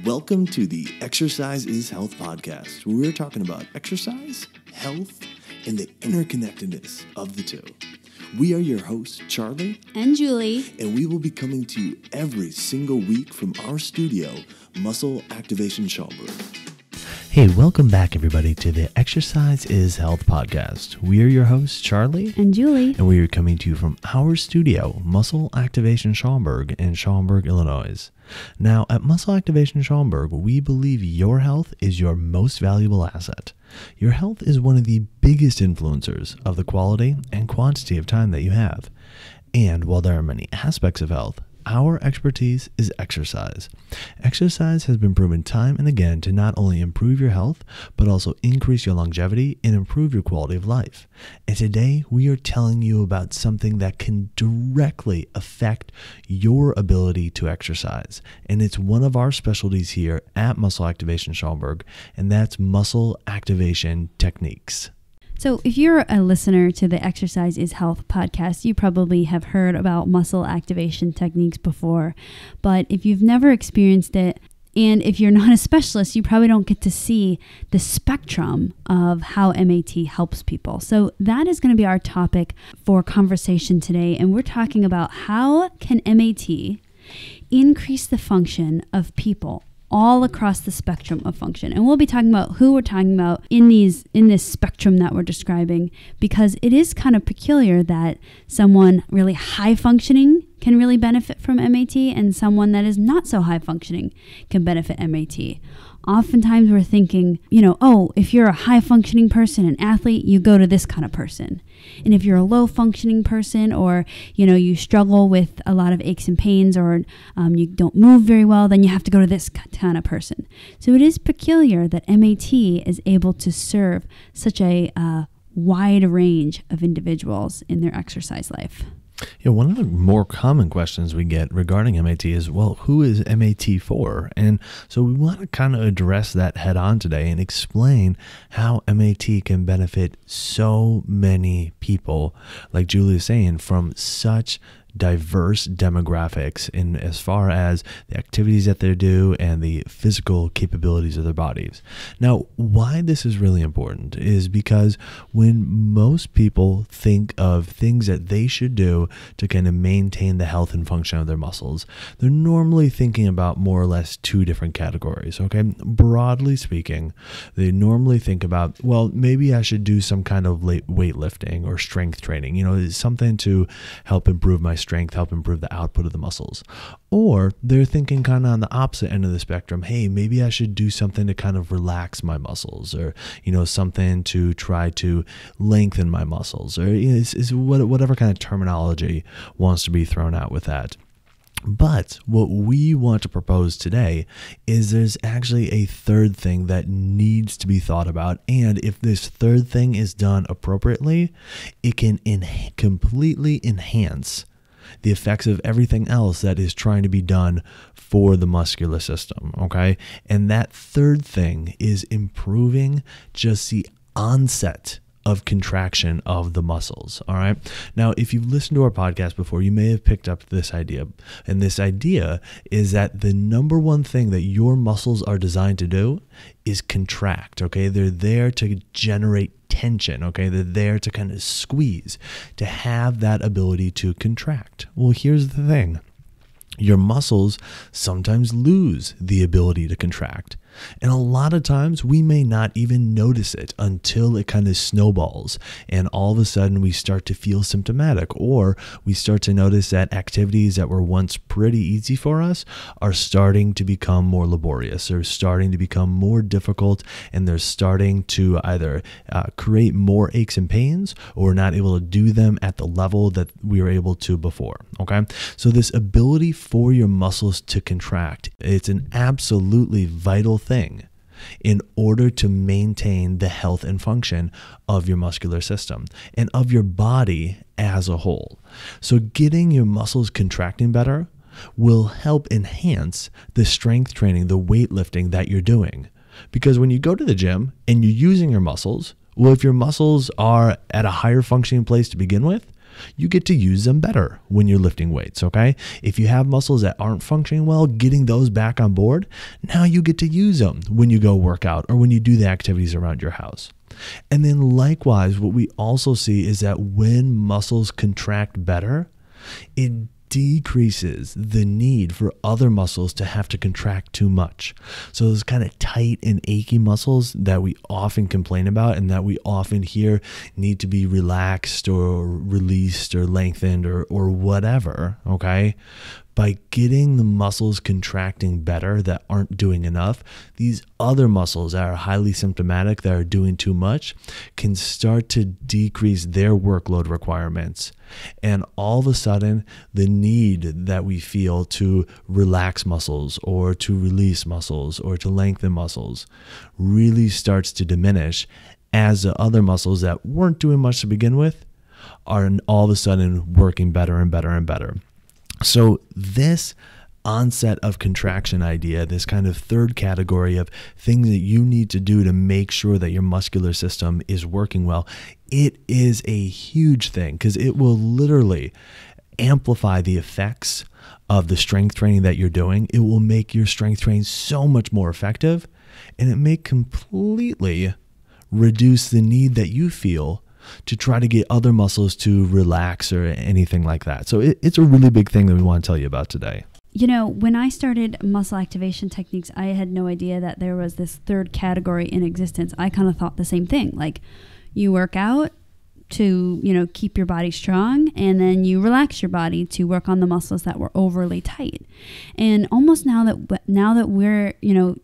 Welcome to the Exercise is Health podcast, where we're talking about exercise, health, and the interconnectedness of the two. We are your hosts, Charlie and Julie, and we will be coming to you every single week from our studio, Muscle Activation Schaumburg. Hey, welcome back everybody to the Exercise is Health podcast. We are your hosts, Charlie and Julie, and we are coming to you from our studio, Muscle Activation Schaumburg in Schaumburg, Illinois. Now, at Muscle Activation Schaumburg, we believe your health is your most valuable asset. Your health is one of the biggest influencers of the quality and quantity of time that you have. And while there are many aspects of health, our expertise is exercise. Exercise has been proven time and again to not only improve your health, but also increase your longevity and improve your quality of life. And today we are telling you about something that can directly affect your ability to exercise. And it's one of our specialties here at Muscle Activation Schaumburg, and that's muscle activation techniques. So if you're a listener to the Exercise is Health podcast, you probably have heard about muscle activation techniques before. But if you've never experienced it, and if you're not a specialist, you probably don't get to see the spectrum of how MAT helps people. So that is going to be our topic for conversation today. And we're talking about how can MAT increase the function of people all across the spectrum of function. And we'll be talking about who we're talking about in this spectrum that we're describing, because it is kind of peculiar that someone really high functioning can really benefit from MAT and someone that is not so high functioning can benefit MAT. Oftentimes we're thinking, if you're a high functioning person, an athlete, you go to this kind of person. And if you're a low functioning person, or, you struggle with a lot of aches and pains, or you don't move very well, then you have to go to this kind of person. So it is peculiar that MAT is able to serve such a wide range of individuals in their exercise life. Yeah, one of the more common questions we get regarding MAT is, well, who is MAT for? And so we want to kind of address that head on today and explain how MAT can benefit so many people, like Julie is saying, from such diverse demographics in as far as the activities that they do and the physical capabilities of their bodies. Now, why this is really important is because when most people think of things that they should do to kind of maintain the health and function of their muscles, they're normally thinking about more or less two different categories, okay? Broadly speaking, they normally think about, well, maybe I should do some kind of weightlifting or strength training, something to help improve my strength, help improve the output of the muscles. Or they're thinking kind of on the opposite end of the spectrum, hey, maybe I should do something to kind of relax my muscles, or, something to try to lengthen my muscles, or whatever kind of terminology wants to be thrown out with that. But what we want to propose today is there's actually a third thing that needs to be thought about. And if this third thing is done appropriately, it can completely enhance the effects of everything else that is trying to be done for the muscular system, okay? And that third thing is improving just the onset of contraction of the muscles, all right? Now, if you've listened to our podcast before, you may have picked up this idea. And this idea is that the number one thing that your muscles are designed to do is contract, okay? They're there to generate tension, okay? They're there to kind of squeeze, to have that ability to contract. Well, here's the thing. Your muscles sometimes lose the ability to contract. And a lot of times we may not even notice it until it kind of snowballs and all of a sudden we start to feel symptomatic, or we start to notice that activities that were once pretty easy for us are starting to become more laborious, or starting to become more difficult, and they're starting to either create more aches and pains, or we're not able to do them at the level that we were able to before, okay? So this ability for your muscles to contract, it's an absolutely vital thing in order to maintain the health and function of your muscular system and of your body as a whole. So getting your muscles contracting better will help enhance the strength training, the weightlifting that you're doing. Because when you go to the gym and you're using your muscles, well, if your muscles are at a higher functioning place to begin with, you get to use them better when you're lifting weights, okay? If you have muscles that aren't functioning well, getting those back on board, now you get to use them when you go work out or when you do the activities around your house. And then likewise, what we also see is that when muscles contract better, it decreases the need for other muscles to have to contract too much. So those kind of tight and achy muscles that we often complain about and that we often hear need to be relaxed or released or lengthened or whatever, okay? By getting the muscles contracting better that aren't doing enough, these other muscles that are highly symptomatic, that are doing too much, can start to decrease their workload requirements. And all of a sudden, the need that we feel to relax muscles or to release muscles or to lengthen muscles really starts to diminish as the other muscles that weren't doing much to begin with are all of a sudden working better and better and better. So this onset of contraction idea, this kind of third category of things that you need to do to make sure that your muscular system is working well, it is a huge thing because it will literally amplify the effects of the strength training that you're doing. It will make your strength training so much more effective, and it may completely reduce the need that you feel to try to get other muscles to relax or anything like that. So it's a really big thing that we want to tell you about today. You know, when I started muscle activation techniques, I had no idea that there was this third category in existence. I kind of thought the same thing. Like, you work out to, keep your body strong, and then you relax your body to work on the muscles that were overly tight. And almost now that we're,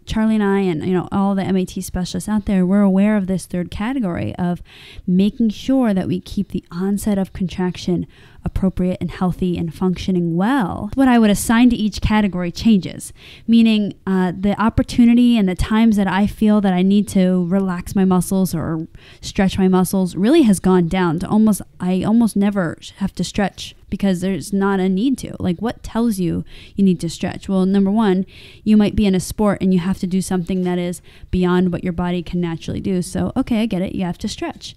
Charlie and I and, all the MAT specialists out there, we're aware of this third category of making sure that we keep the onset of contraction appropriate and healthy and functioning well. What I would assign to each category changes, meaning the opportunity and the times that I feel that I need to relax my muscles or stretch my muscles really has gone down to I almost never have to stretch because there's not a need to. Like, what tells you need to stretch? Well, number one, you might be in a sport and you have to do something that is beyond what your body can naturally do. So, okay, I get it. You have to stretch.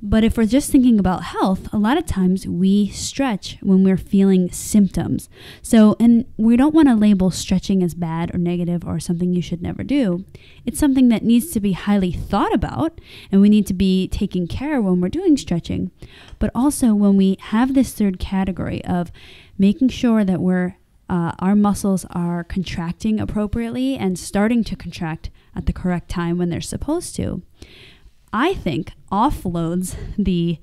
But if we're just thinking about health, a lot of times we stretch when we're feeling symptoms. So, and we don't want to label stretching as bad or negative or something you should never do. It's something that needs to be highly thought about, and we need to be taking care when we're doing stretching. But also when we have this third category of making sure that our muscles are contracting appropriately and starting to contract at the correct time when they're supposed to, I think offloads the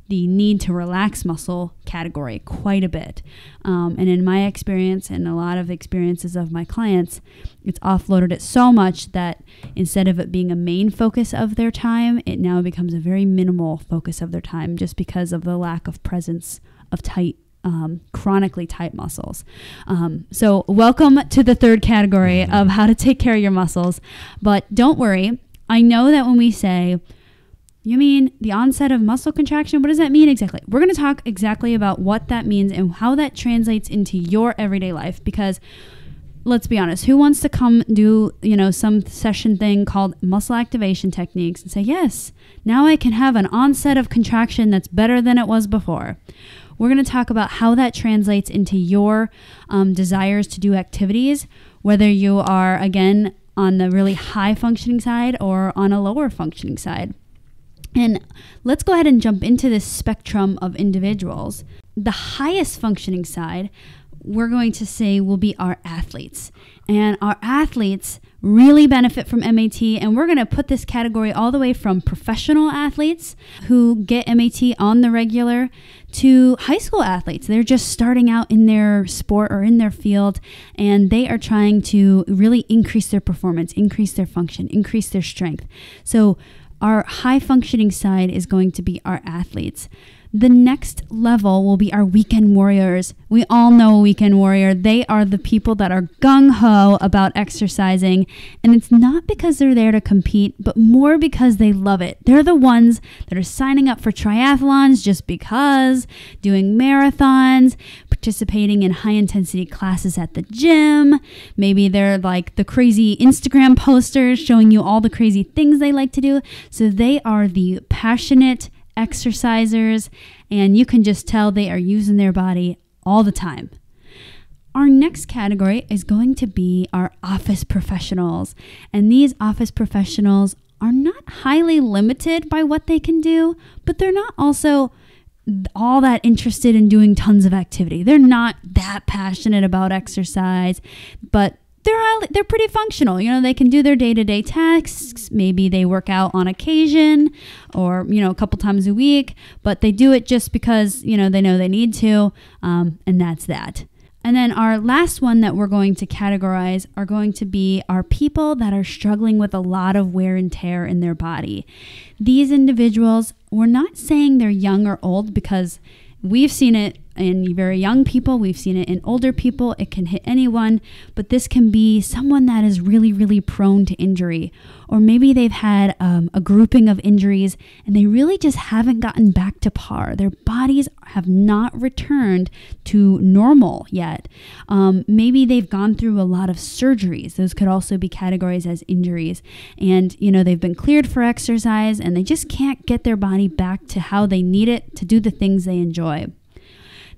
need to relax muscle category quite a bit. And in my experience and a lot of experiences of my clients, it's offloaded it so much that instead of it being a main focus of their time, it now becomes a very minimal focus of their time just because of the lack of presence of tight, chronically tight muscles. So welcome to the third category of how to take care of your muscles. But don't worry. I know that when we say, you mean the onset of muscle contraction? What does that mean exactly? We're going to talk exactly about what that means and how that translates into your everyday life. Because let's be honest, who wants to come do, some session thing called muscle activation techniques and say, yes, now I can have an onset of contraction that's better than it was before. We're going to talk about how that translates into your desires to do activities, whether you are, again, on the really high functioning side or on a lower functioning side. And let's go ahead and jump into this spectrum of individuals. The highest functioning side, we're going to say, will be our athletes. And our athletes really benefit from MAT, and we're going to put this category all the way from professional athletes who get MAT on the regular to high school athletes. They're just starting out in their sport or in their field, and they are trying to really increase their performance, increase their function, increase their strength. So our high functioning side is going to be our athletes. The next level will be our weekend warriors. We all know a weekend warrior. They are the people that are gung-ho about exercising. And it's not because they're there to compete, but more because they love it. They're the ones that are signing up for triathlons just because, doing marathons, participating in high-intensity classes at the gym. Maybe they're like the crazy Instagram posters showing you all the crazy things they like to do. So they are the passionate exercisers, and you can just tell they are using their body all the time. Our next category is going to be our office professionals. And these office professionals are not highly limited by what they can do, but they're not also all that interested in doing tons of activity. They're not that passionate about exercise, but they're pretty functional. They can do their day-to-day tasks. Maybe they work out on occasion or, a couple times a week, but they do it just because, they know they need to, and that's that. And then our last one that we're going to categorize are going to be our people that are struggling with a lot of wear and tear in their body. These individuals, we're not saying they're young or old, because we've seen it in very young people, we've seen it in older people, it can hit anyone, but this can be someone that is really, really prone to injury. Or maybe they've had a grouping of injuries and they really just haven't gotten back to par. Their bodies have not returned to normal yet. Maybe they've gone through a lot of surgeries. Those could also be categorized as injuries. And, they've been cleared for exercise and they just can't get their body back to how they need it to do the things they enjoy.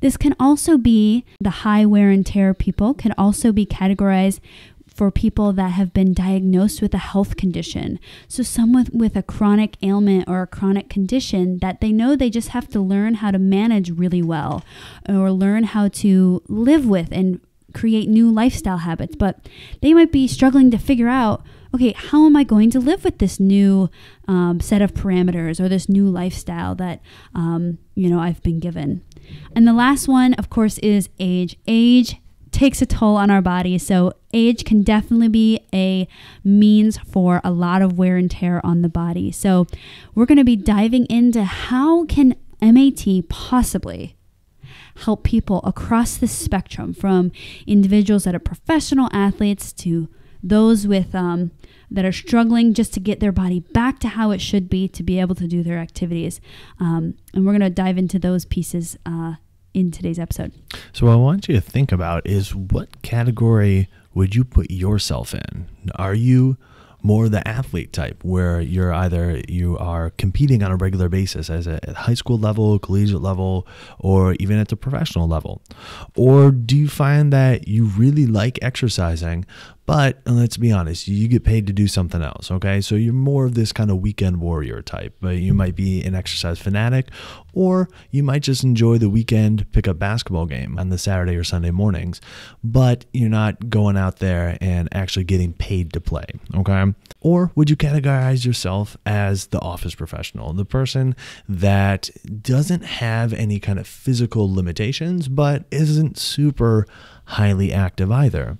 This can also be the high wear and tear people, can also be categorized for people that have been diagnosed with a health condition. So someone with a chronic ailment or a chronic condition that they know they just have to learn how to manage really well, or learn how to live with and create new lifestyle habits. But they might be struggling to figure out, okay, how am I going to live with this new set of parameters or this new lifestyle that, I've been given. And the last one, of course, is age. Age takes a toll on our body. So age can definitely be a means for a lot of wear and tear on the body. So we're going to be diving into how can MAT possibly help people across the spectrum, from individuals that are professional athletes to those with that are struggling just to get their body back to how it should be to be able to do their activities. And we're going to dive into those pieces in today's episode. So what I want you to think about is, what category would you put yourself in? Are you more the athlete type, where you are competing on a regular basis at high school level, collegiate level, or even at the professional level? Or do you find that you really like exercising, but let's be honest, you get paid to do something else, okay? So you're more of this kind of weekend warrior type, but you might be an exercise fanatic, or you might just enjoy the weekend pickup basketball game on the Saturday or Sunday mornings, but you're not going out there and actually getting paid to play, okay? Or would you categorize yourself as the office professional, the person that doesn't have any kind of physical limitations, but isn't super highly active either?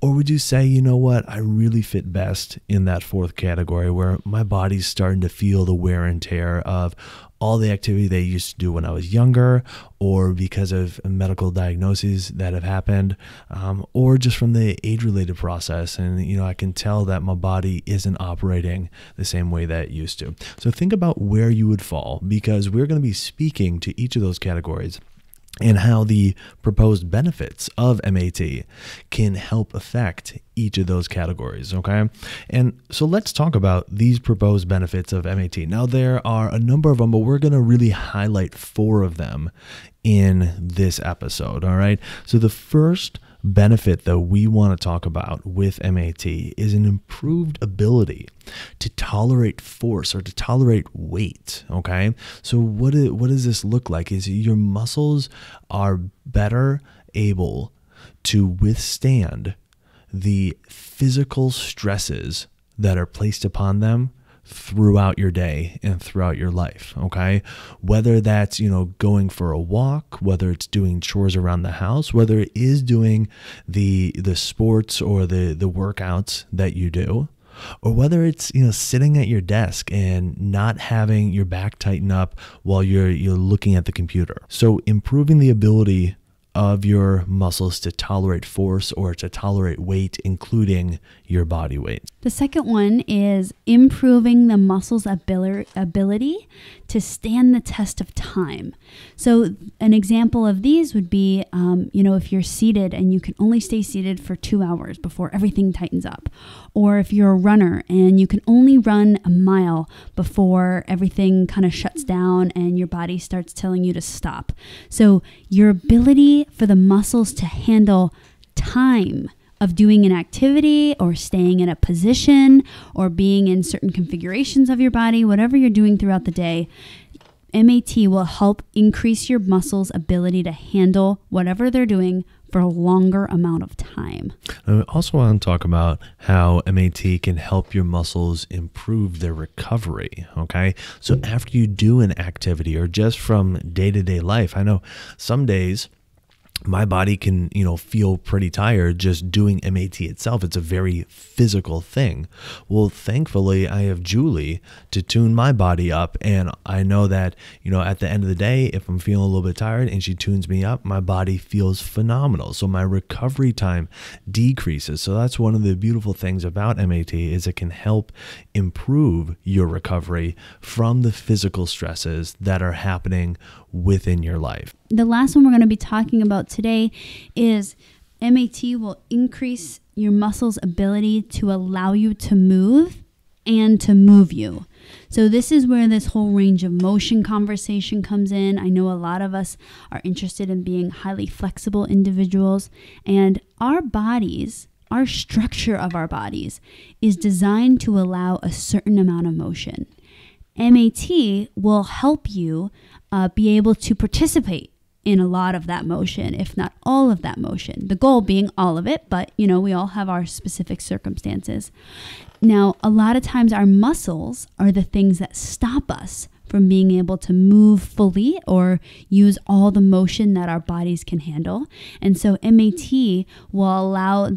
Or would you say, you know what, I really fit best in that fourth category, where my body's starting to feel the wear and tear of all the activity they used to do when I was younger, or because of medical diagnoses that have happened, or just from the age-related process. And, I can tell that my body isn't operating the same way that it used to. So think about where you would fall, because we're going to be speaking to each of those categories and how the proposed benefits of MAT can help affect each of those categories, okay? And so let's talk about these proposed benefits of MAT. Now, there are a number of them, but we're going to really highlight 4 of them in this episode, all right? So the first benefit that we want to talk about with MAT is an improved ability to tolerate force or to tolerate weight, okay? So what does this look like? Is your muscles are better able to withstand the physical stresses that are placed upon them throughout your day and throughout your life, okay? Whether that's, going for a walk, whether it's doing chores around the house, whether it is doing the sports or the workouts that you do, or whether it's, sitting at your desk and not having your back tighten up while you're looking at the computer. So improving the ability of your muscles to tolerate force or to tolerate weight, including your body weight? The second one is improving the muscle's ability to stand the test of time. So an example of these would be, if you're seated and you can only stay seated for 2 hours before everything tightens up. Or if you're a runner and you can only run a mile before everything kind of shuts down and your body starts telling you to stop. So your ability for the muscles to handle time of doing an activity or staying in a position or being in certain configurations of your body, whatever you're doing throughout the day, MAT will help increase your muscles' ability to handle whatever they're doing for a longer amount of time. I also want to talk about how MAT can help your muscles improve their recovery, okay? So after you do an activity or just from day-to-day life, I know some days my body can, feel pretty tired just doing MAT itself. It's a very physical thing. Well, thankfully, I have Julie to tune my body up. And I know that, at the end of the day, if I'm feeling a little bit tired and she tunes me up, my body feels phenomenal. So my recovery time decreases. So that's one of the beautiful things about MAT is it can help improve your recovery from the physical stresses that are happening within your life. The last one we're going to be talking about today is MAT will increase your muscles' ability to allow you to move and to move you. So this is where this whole range of motion conversation comes in. I know a lot of us are interested in being highly flexible individuals, and our bodies, our structure of our bodies is designed to allow a certain amount of motion. MAT will help you be able to participate in a lot of that motion, if not all of that motion. The goal being all of it, but we all have our specific circumstances. Now, a lot of times our muscles are the things that stop us from being able to move fully or use all the motion that our bodies can handle. And so MAT will allow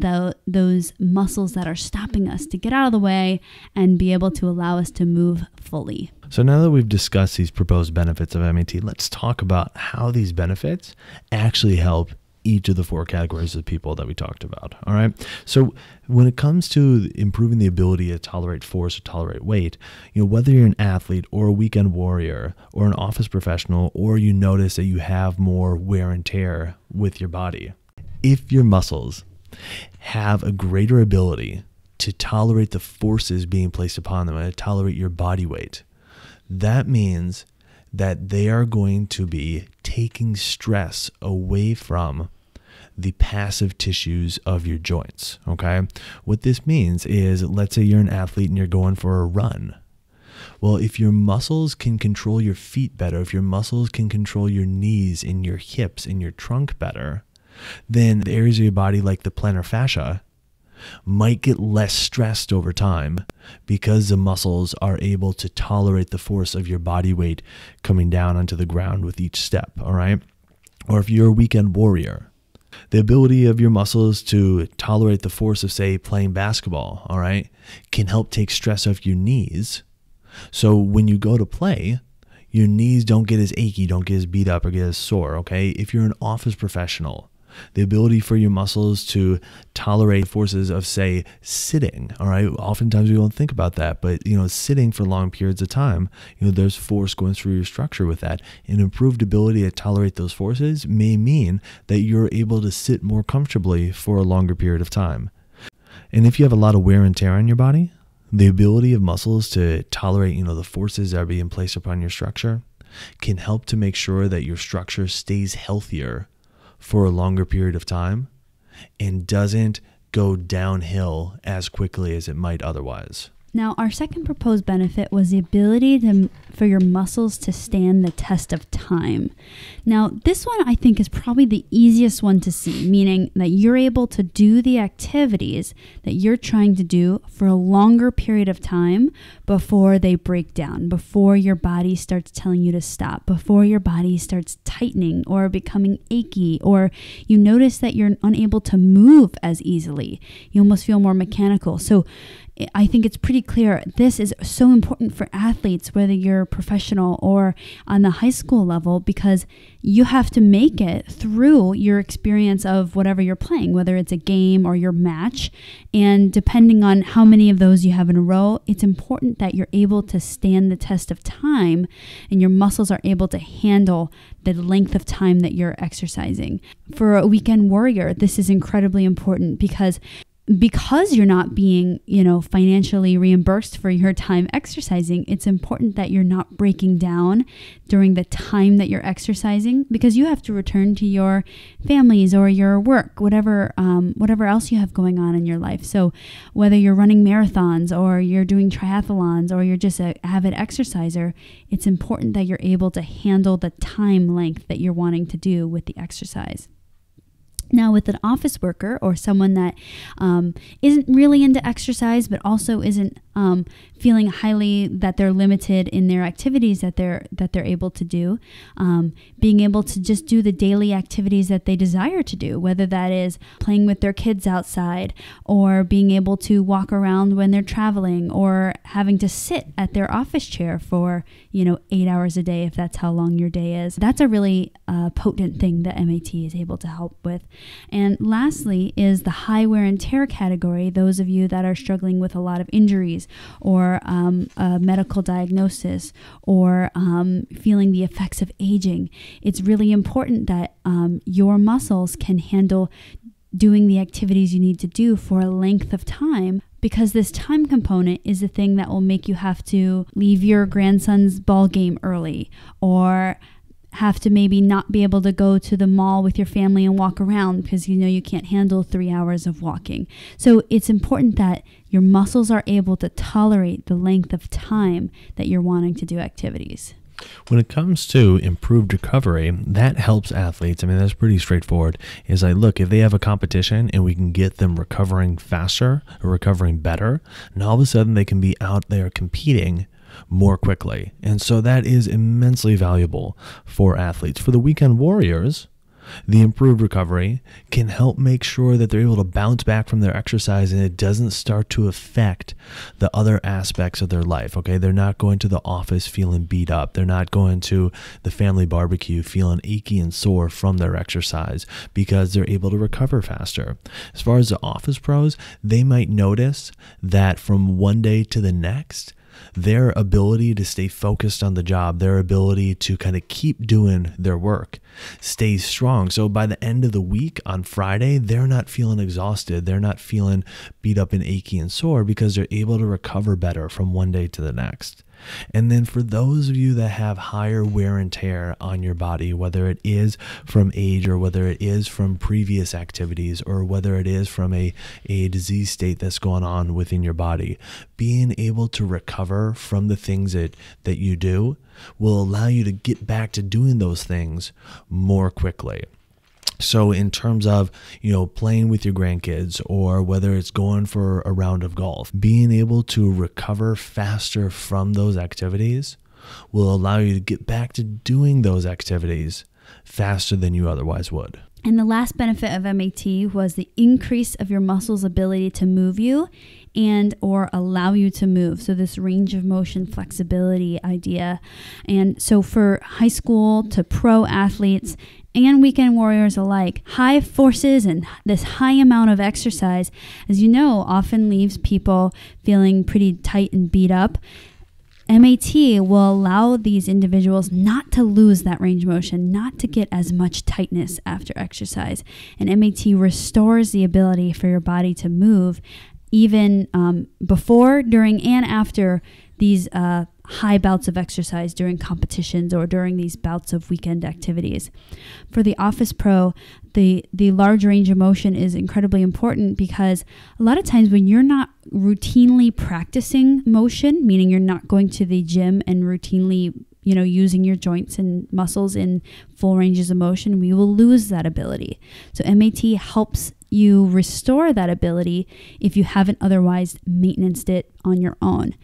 those muscles that are stopping us to get out of the way and be able to allow us to move fully. So now that we've discussed these proposed benefits of MAT, let's talk about how these benefits actually help each of the 4 categories of people that we talked about. All right. So when it comes to improving the ability to tolerate force or tolerate weight, whether you're an athlete or a weekend warrior or an office professional, or you notice that you have more wear and tear with your body, if your muscles have a greater ability to tolerate the forces being placed upon them and to tolerate your body weight, that means that they are going to be taking stress away from the passive tissues of your joints, okay? What this means is, let's say you're an athlete and you're going for a run. Well, if your muscles can control your feet better, if your muscles can control your knees and your hips and your trunk better, then the areas of your body like the plantar fascia might get less stressed over time because the muscles are able to tolerate the force of your body weight coming down onto the ground with each step, all right? Or if you're a weekend warrior, the ability of your muscles to tolerate the force of, say, playing basketball, all right, can help take stress off your knees. So when you go to play, your knees don't get as achy, don't get as beat up or get as sore, okay? If you're an office professional, the ability for your muscles to tolerate forces of, say, sitting, all right? Oftentimes we don't think about that, but, sitting for long periods of time, there's force going through your structure with that. An improved ability to tolerate those forces may mean that you're able to sit more comfortably for a longer period of time. And if you have a lot of wear and tear on your body, the ability of muscles to tolerate, the forces that are being placed upon your structure can help to make sure that your structure stays healthier for a longer period of time and doesn't go downhill as quickly as it might otherwise. Now, our second proposed benefit was the ability for your muscles to stand the test of time. Now, this one I think is probably the easiest one to see, meaning that you're able to do the activities that you're trying to do for a longer period of time before they break down, before your body starts telling you to stop, before your body starts tightening or becoming achy, or you notice that you're unable to move as easily. You almost feel more mechanical. So I think it's pretty clear this is so important for athletes, whether you're professional or on the high school level, because you have to make it through your experience of whatever you're playing, whether it's a game or your match. And depending on how many of those you have in a row, it's important that you're able to stand the test of time and your muscles are able to handle the length of time that you're exercising. For a weekend warrior, this is incredibly important because you're not being, financially reimbursed for your time exercising. It's important that you're not breaking down during the time that you're exercising, because you have to return to your families or your work, whatever else you have going on in your life. So whether you're running marathons or you're doing triathlons or you're just an avid exerciser, it's important that you're able to handle the time length that you're wanting to do with the exercise. Now, with an office worker or someone that isn't really into exercise, but also isn't feeling highly that they're limited in their activities that they're able to do, being able to just do the daily activities that they desire to do, whether that is playing with their kids outside or being able to walk around when they're traveling or having to sit at their office chair for 8 hours a day, if that's how long your day is. That's a really potent thing that MAT is able to help with. And lastly is the high wear and tear category, those of you that are struggling with a lot of injuries or a medical diagnosis or feeling the effects of aging. It's really important that your muscles can handle doing the activities you need to do for a length of time, because this time component is the thing that will make you have to leave your grandson's ball game early or have to maybe not be able to go to the mall with your family and walk around because you can't handle 3 hours of walking. So it's important that your muscles are able to tolerate the length of time that you're wanting to do activities. When it comes to improved recovery, that helps athletes. I mean, that's pretty straightforward. Is like, look, if they have a competition and we can get them recovering faster or recovering better, and all of a sudden they can be out there competing more quickly. And so that is immensely valuable for athletes. For the weekend warriors, the improved recovery can help make sure that they're able to bounce back from their exercise and it doesn't start to affect the other aspects of their life. Okay, they're not going to the office feeling beat up. They're not going to the family barbecue feeling achy and sore from their exercise because they're able to recover faster. As far as the office pros, they might notice that from one day to the next, their ability to stay focused on the job, their ability to kind of keep doing their work stays strong. So by the end of the week on Friday, they're not feeling exhausted. They're not feeling beat up and achy and sore because they're able to recover better from one day to the next. And then for those of you that have higher wear and tear on your body, whether it is from age or whether it is from previous activities or whether it is from a disease state that's going on within your body, being able to recover from the things that you do will allow you to get back to doing those things more quickly. So in terms of, playing with your grandkids or whether it's going for a round of golf, being able to recover faster from those activities will allow you to get back to doing those activities faster than you otherwise would. And the last benefit of MAT was the increase of your muscles' ability to move you and or allow you to move. So this range of motion flexibility idea. And so for high school to pro athletes and weekend warriors alike, high forces and this high amount of exercise, as you know, often leaves people feeling pretty tight and beat up. MAT will allow these individuals not to lose that range of motion, not to get as much tightness after exercise. And MAT restores the ability for your body to move even before, during, and after these high bouts of exercise during competitions or during these bouts of weekend activities. For the office pro, the large range of motion is incredibly important because a lot of times when you're not routinely practicing motion, meaning you're not going to the gym and routinely using your joints and muscles in full ranges of motion, we will lose that ability. So MAT helps you restore that ability if you haven't otherwise maintained it on your own.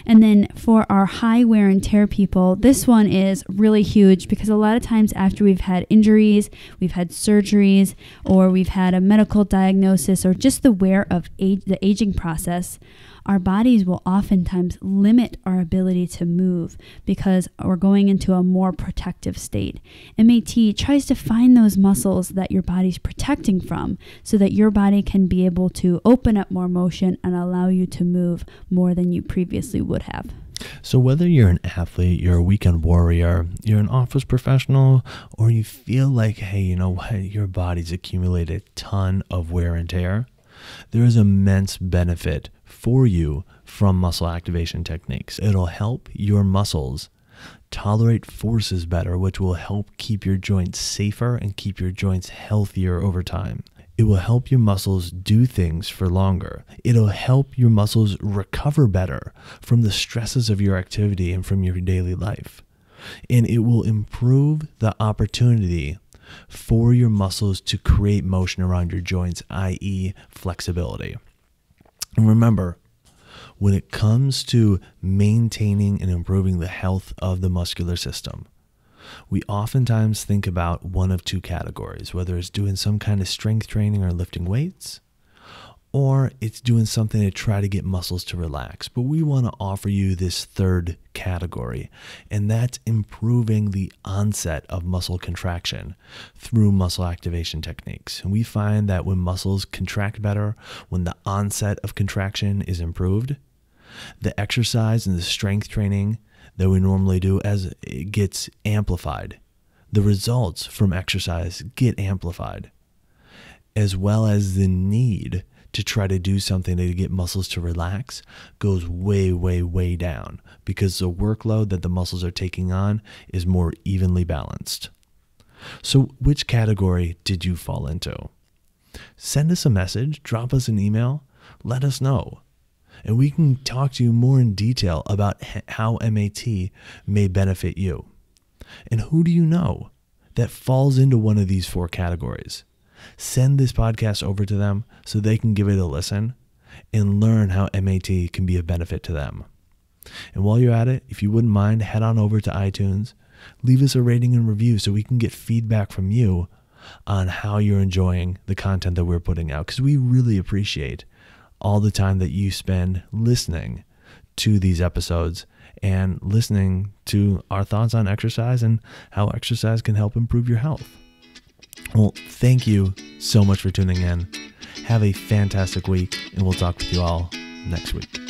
And then for our high wear and tear people, this one is really huge because a lot of times after we've had injuries, we've had surgeries, or we've had a medical diagnosis, or just the wear of the aging process, our bodies will oftentimes limit our ability to move because we're going into a more protective state. MAT tries to find those muscles that your body's protecting from so that your body can be able to open up more motion and allow you to move more than you previously would have. So whether you're an athlete, you're a weekend warrior, you're an office professional, or you feel like, hey, you know what, your body's accumulated a ton of wear and tear, there is immense benefit for you from muscle activation techniques. It'll help your muscles tolerate forces better, which will help keep your joints safer and keep your joints healthier over time. It will help your muscles do things for longer. It'll help your muscles recover better from the stresses of your activity and from your daily life. And it will improve the opportunity for your muscles to create motion around your joints, i.e. flexibility. And remember, when it comes to maintaining and improving the health of the muscular system, we oftentimes think about one of two categories, whether it's doing some kind of strength training or lifting weights, or it's doing something to try to get muscles to relax. But we want to offer you this third category, and that's improving the onset of muscle contraction through muscle activation techniques. And we find that when muscles contract better, when the onset of contraction is improved, the exercise and the strength training that we normally do as it gets amplified. The results from exercise get amplified, as well as the need to try to do something to get muscles to relax goes way, way, way down because the workload that the muscles are taking on is more evenly balanced. So which category did you fall into? Send us a message, drop us an email, let us know. And we can talk to you more in detail about how MAT may benefit you. And who do you know that falls into one of these four categories? Send this podcast over to them so they can give it a listen and learn how MAT can be a benefit to them. And while you're at it, if you wouldn't mind, head on over to iTunes, leave us a rating and review so we can get feedback from you on how you're enjoying the content that we're putting out, because we really appreciate all the time that you spend listening to these episodes and listening to our thoughts on exercise and how exercise can help improve your health. Well, thank you so much for tuning in. Have a fantastic week, and we'll talk with you all next week.